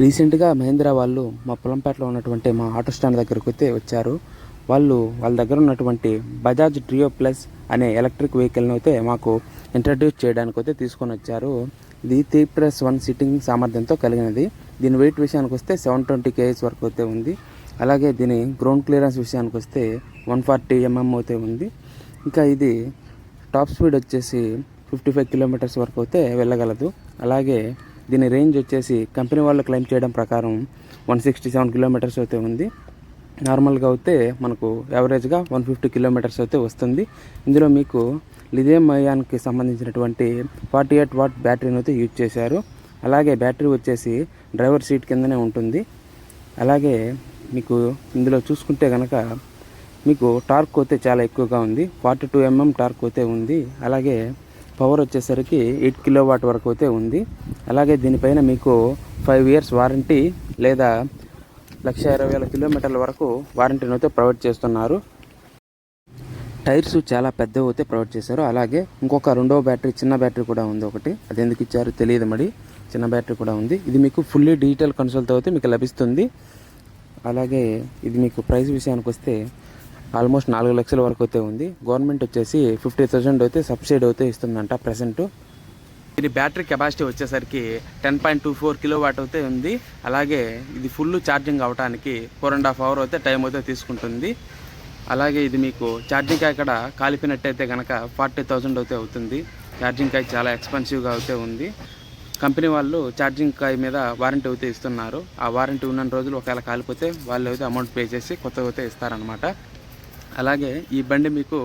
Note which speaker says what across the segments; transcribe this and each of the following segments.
Speaker 1: రీసెంట్గా మహేంద్ర వాళ్ళు మా పొలంపేటలో ఉన్నటువంటి మా ఆటో స్టాండ్ దగ్గరకు అయితే వచ్చారు. వాళ్ళ దగ్గర ఉన్నటువంటి బజాజ్ ట్రియో ప్లస్ అనే ఎలక్ట్రిక్ వెహికల్ని అయితే మాకు ఇంట్రడ్యూస్ చేయడానికి అయితే తీసుకొని వచ్చారు. ఇది 3+1 సిట్టింగ్ సామర్థ్యంతో కలిగినది. దీని వెయిట్ విషయానికి వస్తే 720 kg వరకు అయితే ఉంది. అలాగే దీని గ్రౌండ్ క్లియరెన్స్ విషయానికి వస్తే 140 mm అయితే ఉంది. ఇంకా ఇది టాప్ స్పీడ్ వచ్చేసి 55 km వరకు అయితే వెళ్ళగలదు. అలాగే దీని రేంజ్ వచ్చేసి కంపెనీ వాళ్ళు క్లెయిమ్ చేయడం ప్రకారం 167 km అయితే ఉంది. నార్మల్గా అయితే మనకు యావరేజ్గా 150 km అయితే వస్తుంది. ఇందులో మీకు లిథియం అయాన్కి సంబంధించినటువంటి 48 వాట్ బ్యాటరీని అయితే యూజ్ చేశారు. అలాగే బ్యాటరీ వచ్చేసి డ్రైవర్ సీట్ కిందనే ఉంటుంది. అలాగే మీకు ఇందులో చూసుకుంటే కనుక మీకు టార్క్ అయితే చాలా ఎక్కువగా ఉంది. 42 mm టార్క్ అయితే ఉంది. అలాగే పవర్ వచ్చేసరికి 8 kW వరకు అయితే ఉంది. అలాగే దీనిపైన మీకు 5 years వారంటీ లేదా 1,20,000 కిలోమీటర్ల వరకు వారంటీని అయితే ప్రొవైడ్ చేస్తున్నారు. టైర్స్ చాలా పెద్దవి అయితే ప్రొవైడ్ చేశారు. అలాగే ఇంకొక రెండవ బ్యాటరీ, చిన్న బ్యాటరీ కూడా ఉంది ఒకటి. అది ఎందుకు ఇచ్చారో తెలియదు, మరి చిన్న బ్యాటరీ కూడా ఉంది. ఇది మీకు ఫుల్లీ డిజిటల్ కన్సోల్తో అయితే మీకు లభిస్తుంది. అలాగే ఇది మీకు ప్రైస్ విషయానికి వస్తే ఆల్మోస్ట్ 4 లక్షల వరకు అయితే ఉంది. గవర్నమెంట్ వచ్చేసి 50,000 అయితే సబ్సిడీ అయితే ఇస్తుందంట ప్రెసెంట్. ఇది బ్యాటరీ కెపాసిటీ వచ్చేసరికి 10.24 kW అయితే ఉంది. అలాగే ఇది ఫుల్ ఛార్జింగ్ అవడానికి 4.5 hours అయితే టైం అయితే తీసుకుంటుంది. అలాగే ఇది మీకు ఛార్జింగ్ కాయ ఇక్కడ కాలిపినట్టయితే కనుక 40,000 అయితే అవుతుంది. ఛార్జింగ్ కాయ చాలా ఎక్స్పెన్సివ్గా అయితే ఉంది. కంపెనీ వాళ్ళు ఛార్జింగ్ కాయ మీద వారంటీ అయితే ఇస్తున్నారు. ఆ వారంటీ ఉన్న రోజులు ఒకవేళ కాలిపోతే వాళ్ళు అయితే అమౌంట్ పే చేసి కొత్తగా అయితే ఇస్తారనమాట. అలాగే ఈ బండి మీకు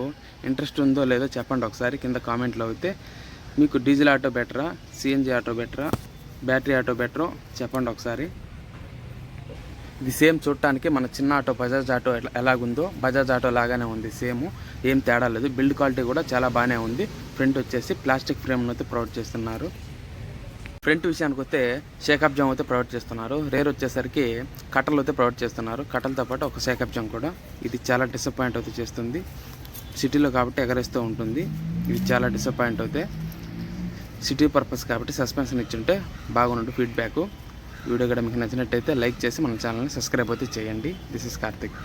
Speaker 1: ఇంట్రెస్ట్ ఉందో లేదో చెప్పండి ఒకసారి కింద కామెంట్లో అయితే. మీకు డీజిల్ ఆటో బెటరా, సిఎన్జి ఆటో బెటరా, బ్యాటరీ ఆటో బెటరో చెప్పండి ఒకసారి. ఇది సేమ్ చూడటానికి మన చిన్న ఆటో బజాజ్ ఆటో ఎలాగుందో బజాజ్ ఆటో లాగానే ఉంది. సేమ్, ఏం తేడా లేదు. బిల్డ్ క్వాలిటీ కూడా చాలా బాగానే ఉంది. ఫ్రంట్ వచ్చేసి ప్లాస్టిక్ ఫ్రేమ్ను అయితే ప్రొవైడ్ చేస్తున్నారు. ఫ్రంట్ విషయానికి వస్తే షేకప్ జామ్ అయితే ప్రొవైడ్ చేస్తున్నారు. రేర్ వచ్చేసరికి కట్టలు అయితే ప్రొవైడ్ చేస్తున్నారు. కట్టలతో పాటు ఒక షేకప్ జామ్ కూడా. ఇది చాలా డిసప్పాయింట్ అయితే చేస్తుంది. సిటీలో కాబట్టి ఎగరేస్తూ ఉంటుంది. ఇది చాలా డిసప్పాయింట్ అవుతాయి. సిటీ పర్పస్ కాబట్టి సస్పెన్షన్ ఇచ్చుంటే బాగుండు ఫీడ్బ్యాక్. వీడియో కూడా మీకు నచ్చినట్టయితే లైక్ చేసి మన ఛానల్ని సబ్స్క్రైబ్ అయితే చేయండి. This is Karthik.